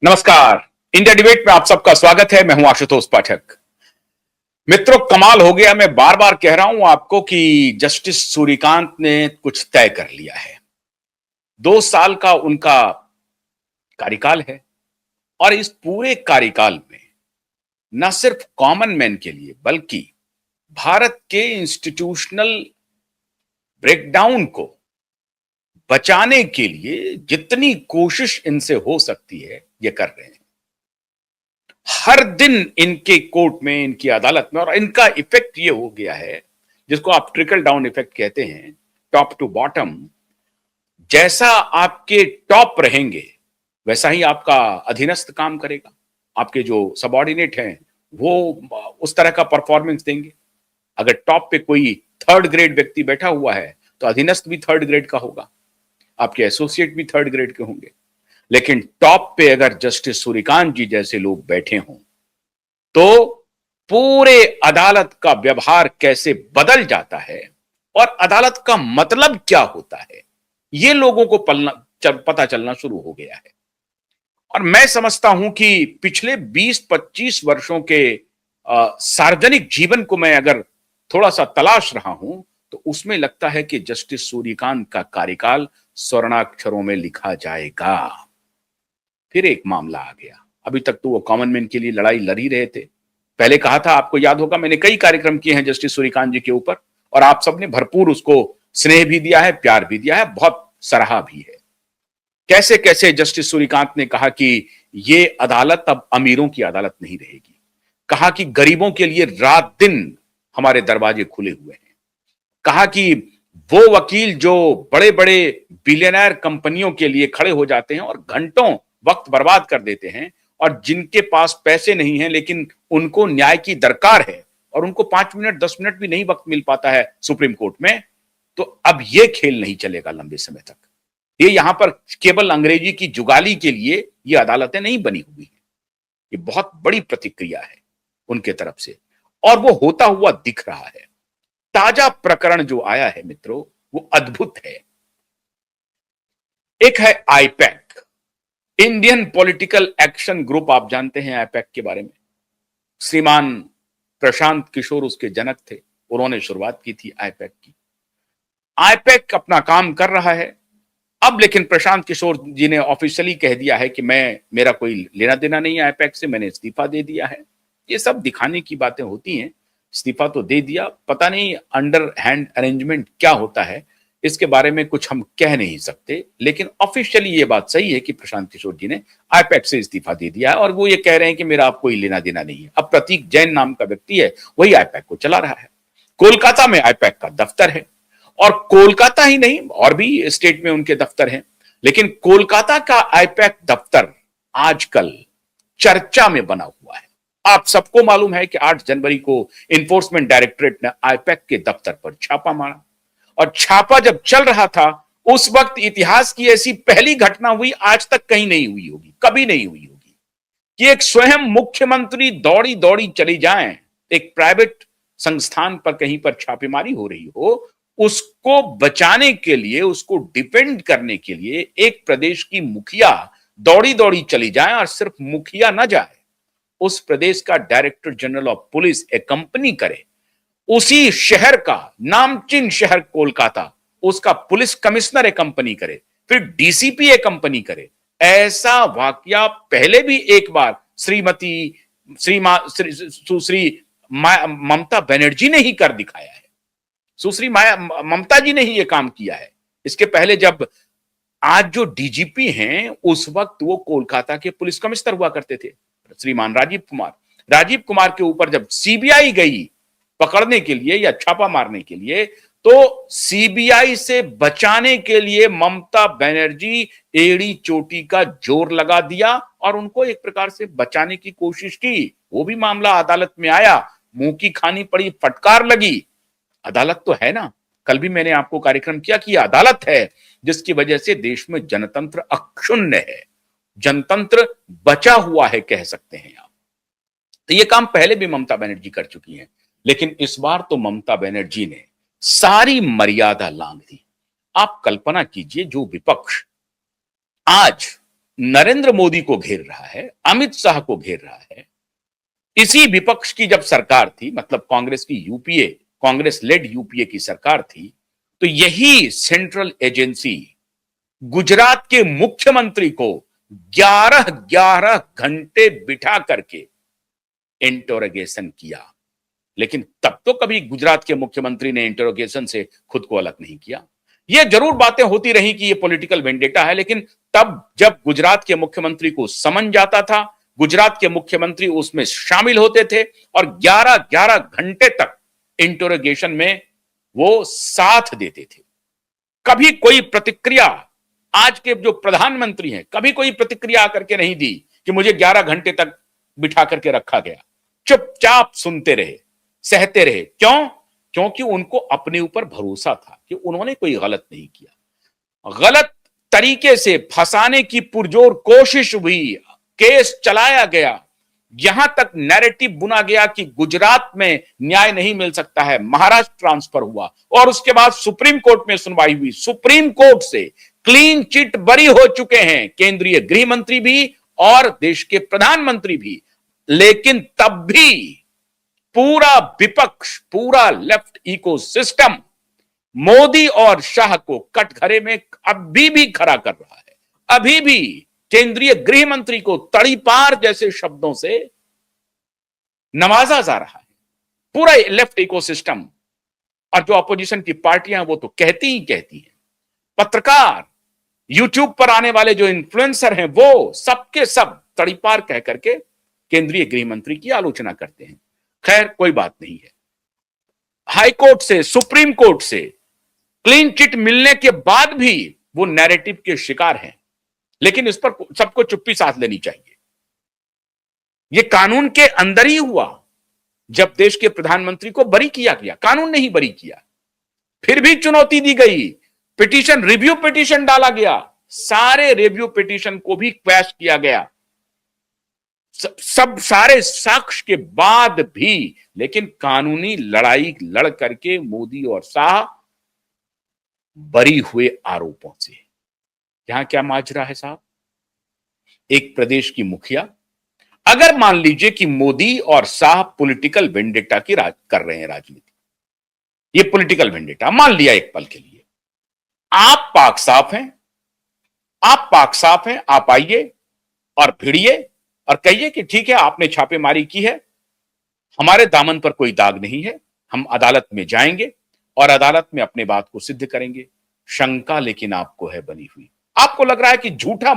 नमस्कार। India debate में आप सबका स्वागत है। मैं हूं आशुतोष पाठक। मित्रों, कमाल हो गया। मैं बार बार कह रहा हूं आपको कि जस्टिस सूर्यकांत ने कुछ तय कर लिया है। 2 साल का उनका कार्यकाल है और इस पूरे कार्यकाल में न सिर्फ कॉमन मैन के लिए बल्कि भारत के इंस्टीट्यूशनल ब्रेकडाउन को बचाने के लिए जितनी कोशिश इनसे हो सकती है ये कर रहे हैं। हर दिन इनके कोर्ट में, इनकी अदालत में, और इनका इफेक्ट ये हो गया है जिसको आप ट्रिकल डाउन इफेक्ट कहते हैं, टॉप टू बॉटम। जैसा आपके टॉप रहेंगे वैसा ही आपका अधीनस्थ काम करेगा। आपके जो सबऑर्डिनेट हैं वो उस तरह का परफॉर्मेंस देंगे। अगर टॉप पे कोई थर्ड ग्रेड व्यक्ति बैठा हुआ है तो अधीनस्थ भी थर्ड ग्रेड का होगा, आपके एसोसिएट भी थर्ड ग्रेड के होंगे। लेकिन टॉप पे अगर जस्टिस सूर्यकांत जी जैसे लोग बैठे हों तो पूरे अदालत का व्यवहार कैसे बदल जाता है और अदालत का मतलब क्या होता है ये लोगों को पता चलना शुरू हो गया है। और मैं समझता हूं कि पिछले 20-25 वर्षों के सार्वजनिक जीवन को मैं अगर थोड़ा सा तलाश रहा हूं तो उसमें लगता है कि जस्टिस सूर्यकांत का कार्यकाल स्वर्णाक्षरों में लिखा जाएगा। फिर एक मामला आ गया। अभी तक तो वो कॉमन मैन के लिए लड़ाई लड़ ही रहे थे। पहले कहा था, आपको याद होगा, मैंने कई कार्यक्रम किए हैं जस्टिस सूर्यकांत जी के ऊपर और आप सबने भरपूर उसको स्नेह भी दिया है, प्यार भी दिया है, बहुत सराहा भी है। कैसे कैसे जस्टिस सूर्यकांत ने कहा कि ये अदालत अब अमीरों की अदालत नहीं रहेगी। कहा कि गरीबों के लिए रात दिन हमारे दरवाजे खुले हुए हैं। कहा कि वो वकील जो बड़े बड़े बिलियनर कंपनियों के लिए खड़े हो जाते हैं और घंटों वक्त बर्बाद कर देते हैं, और जिनके पास पैसे नहीं है लेकिन उनको न्याय की दरकार है और उनको 5 मिनट 10 मिनट भी नहीं वक्त मिल पाता है सुप्रीम कोर्ट में, तो अब ये खेल नहीं चलेगा लंबे समय तक। ये यहां पर केवल अंग्रेजी की जुगाली के लिए ये अदालतें नहीं बनी हुई हैं। ये बहुत बड़ी प्रतिक्रिया है उनके तरफ से और वो होता हुआ दिख रहा है। ताजा प्रकरण जो आया है मित्रों वो अद्भुत है। एक है IUPAC, Indian political action group. आप जानते हैं आईपैक के बारे में। श्रीमान प्रशांत किशोर उसके जनक थे, उन्होंने शुरुआत की थी आईपैक की। आईपैक अपना काम कर रहा है अब, लेकिन प्रशांत किशोर जी ने ऑफिशियली कह दिया है कि मेरा कोई लेना देना नहीं है आईपैक से, मैंने इस्तीफा दे दिया है। ये सब दिखाने की बातें होती हैं। इस्तीफा तो दे दिया, पता नहीं अंडर हैंड अरेंजमेंट क्या होता है इसके बारे में कुछ हम कह नहीं सकते, लेकिन ऑफिशियली ये बात सही है कि प्रशांत किशोर जी ने आईपैक से इस्तीफा दे दिया है और वो ये कह रहे हैं कि मेरा आप कोई लेना देना नहीं है। अब प्रतीक जैन नाम का व्यक्ति है, वही आईपैक को चला रहा है। कोलकाता में आईपैक का दफ्तर है और कोलकाता ही नहीं और भी स्टेट में उनके दफ्तर हैं, लेकिन कोलकाता का आईपैक दफ्तर आजकल चर्चा में बना हुआ है। आप सबको मालूम है कि 8 जनवरी को इन्फोर्समेंट डायरेक्टरेट ने आईपैक के दफ्तर पर छापा मारा और छापा जब चल रहा था उस वक्त इतिहास की ऐसी पहली घटना हुई, आज तक कहीं नहीं हुई होगी, कभी नहीं हुई होगी, कि एक स्वयं मुख्यमंत्री दौड़ी दौड़ी चली जाएं, एक प्राइवेट संस्थान पर कहीं पर छापेमारी हो रही हो, उसको बचाने के लिए, उसको डिफेंड करने के लिए एक प्रदेश की मुखिया दौड़ी दौड़ी चली जाए और सिर्फ मुखिया ना जाए, उस प्रदेश का डायरेक्टर जनरल ऑफ पुलिस एक्कंपनी करे, उसी शहर का नामचीन शहर कोलकाता, उसका पुलिस कमिश्नर एक्कंपनी करे, फिर डीसीपी एक्कंपनी करे। ऐसा वाकया पहले भी एक बार सुश्री ममता बनर्जी ने ही कर दिखाया है। सुश्री ममता जी ने ही यह काम किया है। इसके पहले जब आज जो डीजीपी हैं उस वक्त वो कोलकाता के पुलिस कमिश्नर हुआ करते थे, श्रीमान राजीव कुमार के ऊपर जब सीबीआई गई पकड़ने के लिए या छापा मारने के लिए, तो सीबीआई से बचाने के लिए ममता बनर्जी एड़ी चोटी का जोर लगा दिया और उनको एक प्रकार से बचाने की कोशिश की। वो भी मामला अदालत में आया, मुंह की खानी पड़ी, फटकार लगी। अदालत तो है ना, कल भी मैंने आपको कार्यक्रम किया कि अदालत है जिसकी वजह से देश में जनतंत्र अक्षुण्ण है, जनतंत्र बचा हुआ है कह सकते हैं आप। तो ये काम पहले भी ममता बनर्जी कर चुकी हैं, लेकिन इस बार तो ममता बनर्जी ने सारी मर्यादा लांघ दी। आप कल्पना कीजिए, जो विपक्ष आज नरेंद्र मोदी को घेर रहा है, अमित शाह को घेर रहा है। इसी विपक्ष की जब सरकार थी, मतलब कांग्रेस की यूपीए, कांग्रेस लेड यूपीए की सरकार थी, तो यही सेंट्रल एजेंसी गुजरात के मुख्यमंत्री को 11-11 घंटे बिठा करके इंटरोगेशन किया। लेकिन तब तो कभी गुजरात के मुख्यमंत्री ने इंटरोगेशन से खुद को अलग नहीं किया। यह जरूर बातें होती रही कि यह पॉलिटिकल वेंडेटा है, लेकिन तब जब गुजरात के मुख्यमंत्री को समन जाता था, गुजरात के मुख्यमंत्री उसमें शामिल होते थे और 11-11 घंटे तक इंटरोगेशन में वो साथ देते थे। कभी कोई प्रतिक्रिया, आज के जो प्रधानमंत्री हैं, कभी कोई प्रतिक्रिया आकर के नहीं दी कि मुझे 11 घंटे तक बिठा करके रखा गया। चुपचाप सुनते रहे, सहते रहे। क्यों? क्योंकि उनको अपने ऊपर भरोसा था कि उन्होंने कोई गलत नहीं किया। गलत तरीके से फंसाने की पुरजोर कोशिश हुई, केस चलाया गया, यहां तक नैरेटिव बुना गया कि गुजरात में न्याय नहीं मिल सकता है, महाराष्ट्र ट्रांसफर हुआ और उसके बाद सुप्रीम कोर्ट में सुनवाई हुई। सुप्रीम कोर्ट से क्लीन चिट बरी हो चुके हैं केंद्रीय गृह मंत्री भी और देश के प्रधानमंत्री भी। लेकिन तब भी पूरा विपक्ष, पूरा लेफ्ट इकोसिस्टम मोदी और शाह को कटघरे में अभी भी खड़ा कर रहा है। अभी भी केंद्रीय गृह मंत्री को तड़ीपार जैसे शब्दों से नवाजा जा रहा है पूरा लेफ्ट इकोसिस्टम। और जो अपोजिशन की पार्टियां वो तो कहती ही कहती हैं। पत्रकार, यूट्यूब पर आने वाले जो इन्फ्लुएंसर हैं, वो सबके सब तड़ीपार कह करके केंद्रीय गृह मंत्री की आलोचना करते हैं। खैर, कोई बात नहीं है। हाई कोर्ट से, सुप्रीम कोर्ट से क्लीन चिट मिलने के बाद भी वो नैरेटिव के शिकार हैं। लेकिन इस पर सबको चुप्पी साध लेनी चाहिए। ये कानून के अंदर ही हुआ। जब देश के प्रधानमंत्री को बरी किया गया, कानून ने ही बरी किया, फिर भी चुनौती दी गई, पिटीशन, रिव्यू पिटीशन डाला गया, सारे रिव्यू पिटीशन को भी क्वैश किया गया, सब सारे साक्ष्य के बाद भी। लेकिन कानूनी लड़ाई लड़ करके मोदी और शाह बरी हुए आरोपों से। यहां क्या माजरा है साहब? एक प्रदेश की मुखिया, अगर मान लीजिए कि मोदी और शाह पॉलिटिकल वेंडेटा की कर रहे हैं राजनीति, ये पॉलिटिकल वेंडेटा मान लिया एक पल के लिए, आप पाक साफ हैं, आप पाक साफ हैं, आप आइए और भिड़िए और कहिए कि ठीक है, आपने छापेमारी की है, हमारे दामन पर कोई दाग नहीं है, हम अदालत में जाएंगे और अदालत में अपने बात को सिद्ध करेंगे। शंका लेकिन आपको है बनी हुई। आपको लग रहा है कि झूठा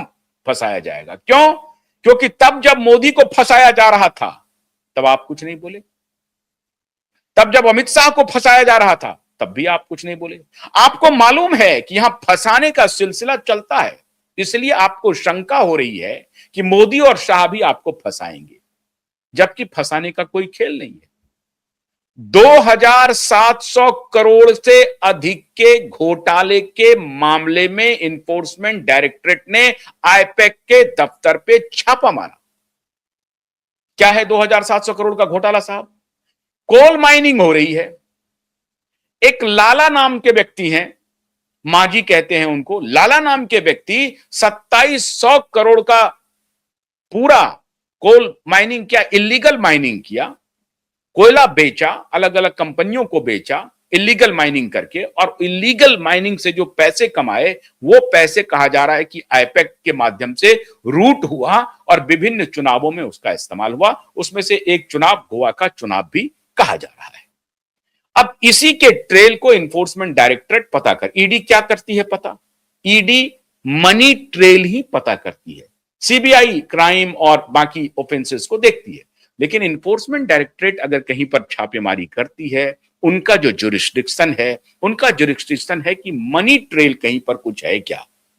फंसाया जाएगा। क्यों? क्योंकि तब जब मोदी को फंसाया जा रहा था तब आप कुछ नहीं बोले, तब जब अमित शाह को फंसाया जा रहा था तब भी आप कुछ नहीं बोले। आपको मालूम है कि यहां फंसाने का सिलसिला चलता है, इसलिए आपको शंका हो रही है कि मोदी और शाह भी आपको फंसाएंगे, जबकि फंसाने का कोई खेल नहीं है। 2700 करोड़ से अधिक के घोटाले के मामले में इन्फोर्समेंट डायरेक्टरेट ने आईपैक के दफ्तर पे छापा मारा। क्या है 2700 करोड़ का घोटाला साहब? कोल माइनिंग हो रही है। एक लाला नाम के व्यक्ति हैं, मांझी कहते हैं उनको, लाला नाम के व्यक्ति 2700 करोड़ का पूरा कोल माइनिंग किया, इलीगल माइनिंग किया, कोयला बेचा, अलग अलग कंपनियों को बेचा इलीगल माइनिंग करके, और इलीगल माइनिंग से जो पैसे कमाए वो पैसे कहा जा रहा है कि आईपैक के माध्यम से रूट हुआ और विभिन्न चुनावों में उसका इस्तेमाल हुआ। उसमें से एक चुनाव गोवा का चुनाव भी कहा जा रहा है। अब इसी के ट्रेल को इन्फोर्समेंट डायरेक्टरेट पता कर, ईडी क्या करती है पता? ईडी मनी ट्रेल ही पता करती है, सीबीआई क्राइम और बाकी ऑफेंसेस को देखती है। लेकिन इन्फोर्समेंट डायरेक्टरेट अगर कहीं पर छापेमारी करती है, उनका जो जुरिस्डिक्शन है, उनका जुरिस्डिक्शन है कि मनी ट्रेल कहीं पर कुछ है क्या।